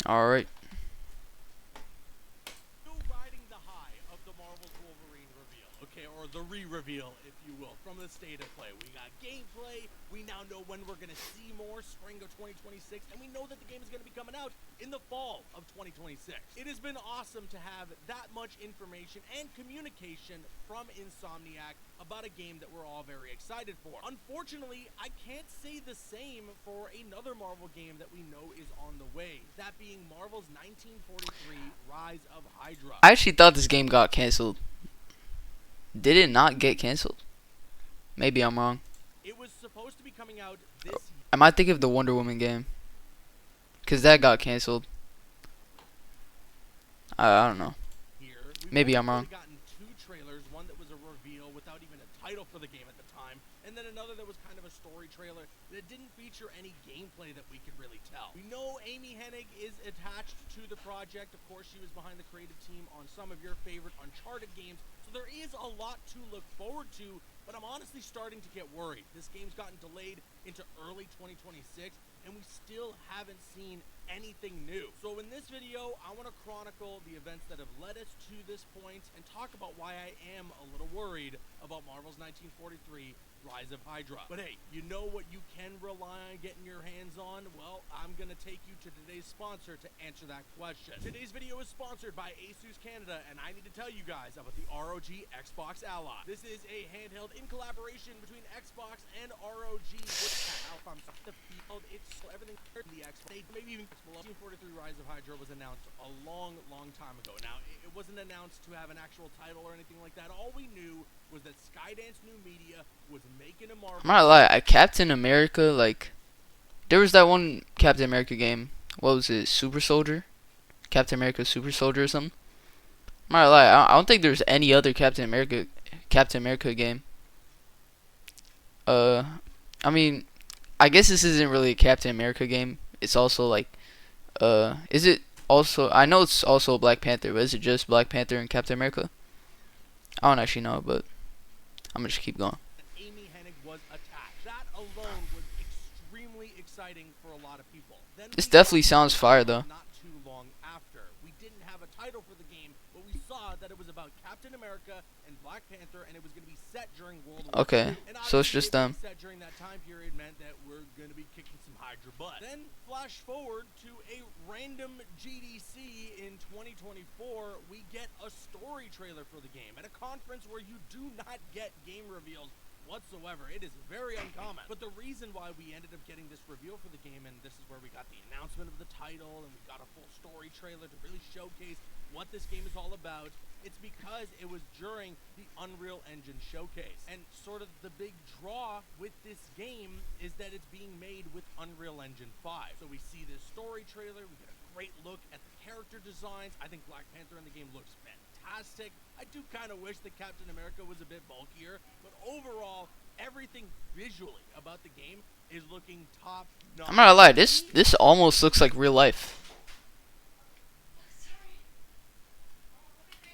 All right. Still riding the high of the Marvel's Wolverine reveal, okay, or the re-reveal, if you will, from the state of play. We got gameplay. We now know when we're gonna see more, spring of 2026, and we know that the game is gonna be coming out in the fall of 2026. It has been awesome to have that much information and communication from Insomniac about a game that we're all very excited for. Unfortunately, I can't say the same for another Marvel game that we know is on the way, that being Marvel's 1943 Rise of Hydra. I actually thought this game got canceled. Did it not get canceled? Maybe I'm wrong. It was supposed to be coming out this I might think of the Wonder Woman game, cause that got canceled. I don't know. year. Maybe We've I'm wrong. only gotten two trailers, one that was a reveal without even a title for the game at the time, and then another that was kind of a story trailer that didn't feature any gameplay that we could really tell. We know Amy Hennig is attached to the project. Of course, she was behind the creative team on some of your favorite Uncharted games, so there is a lot to look forward to, but I'm honestly starting to get worried. This game's gotten delayed into early 2026, and we still haven't seen anything new. So in this video, I want to chronicle the events that have led us to this point and talk about why I am a little worried about Marvel's 1943 Rise of Hydra. But hey, you know what you can rely on getting your hands on? Well, I'm going to take you to today's sponsor to answer that question. Today's video is sponsored by Asus Canada, and I need to tell you guys about the ROG Xbox Ally. This is a handheld in collaboration between Xbox and ROG. The field, it's everything the Xbox, maybe even 1943 Rise of Hydra was announced a long time ago. Now, it wasn't announced to have an actual title or anything like that. All we knew was that Skydance New Media was making a Marvel. I'm not lie. Captain America, like, there was that one Captain America game. What was it? Super Soldier? Captain America Super Soldier or something? I'm not lie. I don't think there's any other Captain America game. I mean, I guess this isn't really a Captain America game. It's also like, is it also? I know it's also Black Panther, but is it just Black Panther and Captain America? I don't actually know, but I'm gonna just keep going. Amy Hennig was attached. That alone was extremely exciting for a lot of people. Then This definitely sounds fire though. not too long after. We didn't have a title for the game, but we saw that it was about Captain America and Black Panther, and it was going to be set during World War Okay, II. And so it's obviously just it being them. set during that time period meant that we're going to be kicking some Hydra butt. Then flash forward to a random GDC in 2024, we get a story trailer for the game at a conference where you do not get game reveals whatsoever. It is very uncommon. But the reason why we ended up getting this reveal for the game, and this is where we got the announcement of the title, and we got a full story trailer to really showcase what this game is all about, it's because it was during the Unreal Engine showcase. And sort of the big draw with this game is that it's being made with Unreal Engine 5. So we see this story trailer, we get a great look at the character designs. I think Black Panther in the game looks fantastic. I do kind of wish that Captain America was a bit bulkier, but overall, everything visually about the game is looking top notch. I'm not gonna lie. This almost looks like real life.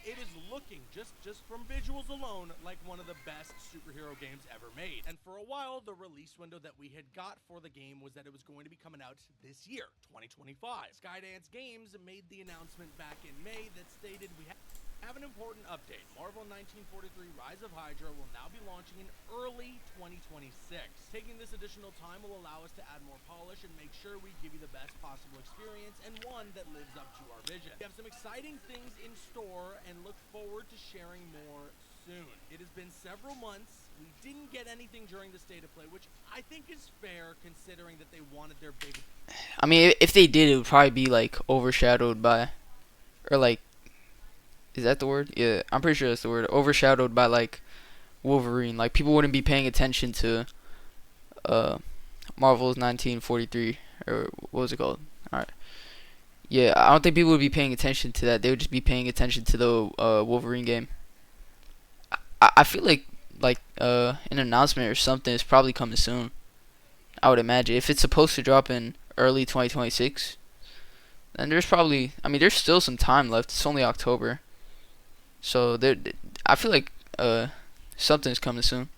It is looking, just from visuals alone, like one of the best superhero games ever made. And for a while, the release window that we had got for the game was that it was going to be coming out this year, 2025. Skydance Games made the announcement back in May that stated we have an important update. Marvel 1943 Rise of Hydra will now be launching in early 2026. Taking this additional time will allow us to add more polish and make sure we give you the best possible experience and one that lives up to our vision. We have some exciting things in store and look forward to sharing more soon. It has been several months. We didn't get anything during the state of play, which I think is fair considering that they wanted their big... I mean, if they did, it would probably be like overshadowed by, or like, is that the word? Yeah, I'm pretty sure that's the word. Overshadowed by like Wolverine. Like people wouldn't be paying attention to Marvel's 1943 or what was it called? All right. Yeah, I don't think people would be paying attention to that. They would just be paying attention to the Wolverine game. I feel like an announcement or something is probably coming soon. I would imagine if it's supposed to drop in early 2026, then there's probably, I mean, there's still some time left. It's only October, so I feel like something's coming soon.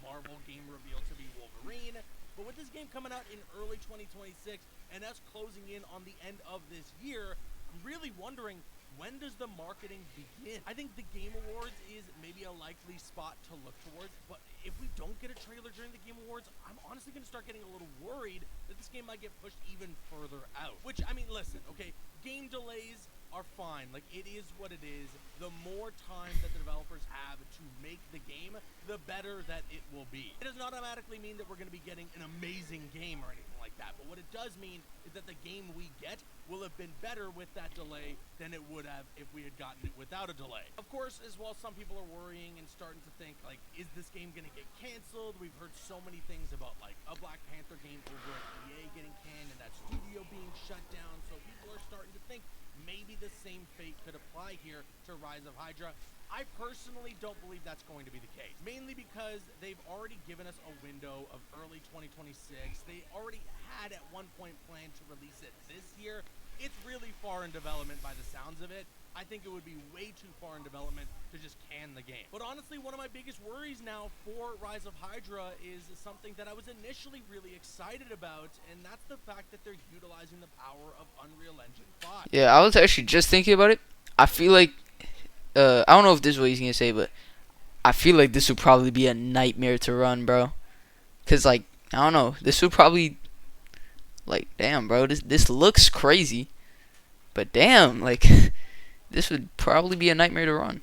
Marvel game reveal to be Wolverine, but with this game coming out in early 2026 and us closing in on the end of this year, I'm really wondering, when does the marketing begin? I think the Game Awards is maybe a likely spot to look towards, but if we don't get a trailer during the Game Awards, I'm honestly going to start getting a little worried that this game might get pushed even further out. Which, I mean, listen, okay, game delays are fine. Like, it is what it is. The more time that the developers have to make the game, the better that it will be. It does not automatically mean that we're going to be getting an amazing game or anything like that, but what it does mean is that the game we get will have been better with that delay than it would have if we had gotten it without a delay. Of course, as well, some people are worrying and starting to think, like, is this game going to get canceled? We've heard so many things about, like, a Black Panther game over at EA getting canned and that studio being shut down, so people are starting to think maybe the same fate could apply here to Rise of Hydra. I personally don't believe that's going to be the case, mainly because they've already given us a window of early 2026. They already had at one point planned to release it this year. It's really far in development by the sounds of it. I think it would be way too far in development to just can the game. But honestly, one of my biggest worries now for Rise of Hydra is something that I was initially really excited about, and that's the fact that they're utilizing the power of Unreal Engine 5. Yeah, I was actually just thinking about it. I feel like I don't know if this is what he's gonna say, but I feel like this would probably be a nightmare to run, bro. Cause like I don't know, this would probably like damn, bro. This looks crazy, but damn, like this would probably be a nightmare to run.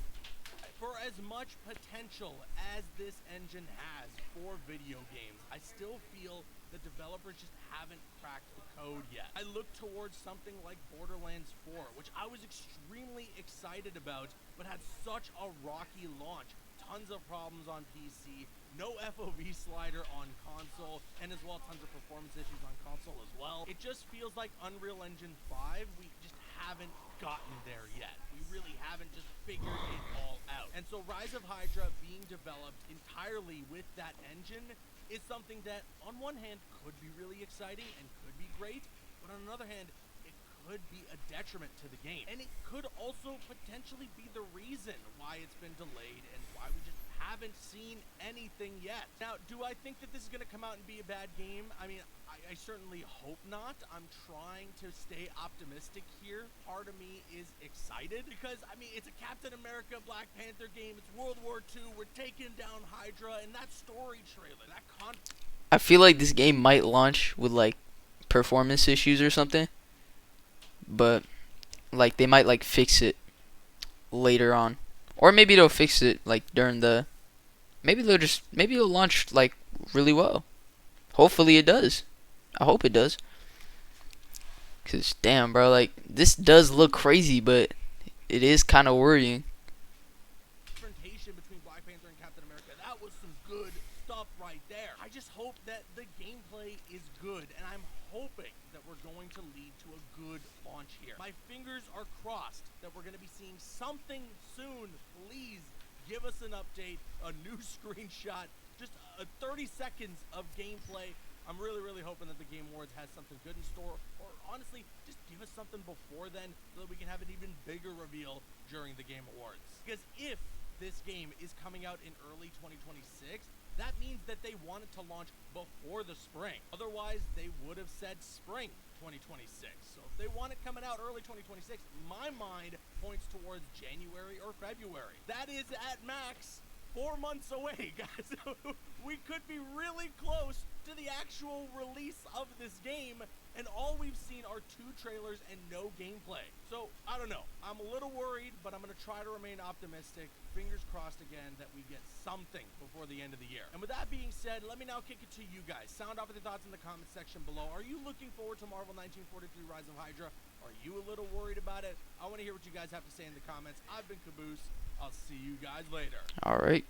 For as much potential as this engine has for video games, I still feel the developers just haven't cracked the code yet. I look towards something like Borderlands 4, which I was extremely excited about, but had such a rocky launch. Tons of problems on PC, no FOV slider on console, and as well tons of performance issues on console as well. It just feels like Unreal Engine 5, we just haven't gotten there yet. We really haven't just figured it all out. And so Rise of Hydra being developed entirely with that engine is something that on one hand could be really exciting and could be great, but on another hand, it could be a detriment to the game. And it could also potentially be the reason why it's been delayed and why we just haven't seen anything yet. Now, do I think that this is going to come out and be a bad game? I mean, I certainly hope not. I'm trying to stay optimistic here. Part of me is excited because, I mean, it's a Captain America Black Panther game. It's World War II. We're taking down Hydra, and that story trailer, that I feel like this game might launch with like performance issues or something, but like they might like fix it later on, or maybe they'll fix it like during the. Maybe it'll launch like really well. Hopefully it does. I hope it does. Cause damn, bro, like this does look crazy, but it is kind of worrying. confrontation between Black Panther and Captain America, that was some good stuff right there. I just hope that the gameplay is good, and I'm hoping that we're going to lead to a good launch here. My fingers are crossed that we're going to be seeing something soon. Please give us an update, a new screenshot, just 30 seconds of gameplay. I'm really, really hoping that the Game Awards has something good in store, or honestly, just give us something before then so that we can have an even bigger reveal during the Game Awards. Because if this game is coming out in early 2026, that means that they want it to launch before the spring. Otherwise, they would have said spring 2026. So if they want it coming out early 2026, my mind points towards January or February. That is at max 4 months away, guys. We could be really close to the actual release of this game, and all we've seen are 2 trailers and no gameplay. So, I don't know. I'm a little worried, but I'm going to try to remain optimistic. Fingers crossed again that we get something before the end of the year. And with that being said, let me now kick it to you guys. Sound off with your thoughts in the comment section below. Are you looking forward to Marvel 1943 Rise of Hydra? Are you a little worried about it? I want to hear what you guys have to say in the comments. I've been Caboose. I'll see you guys later. All right.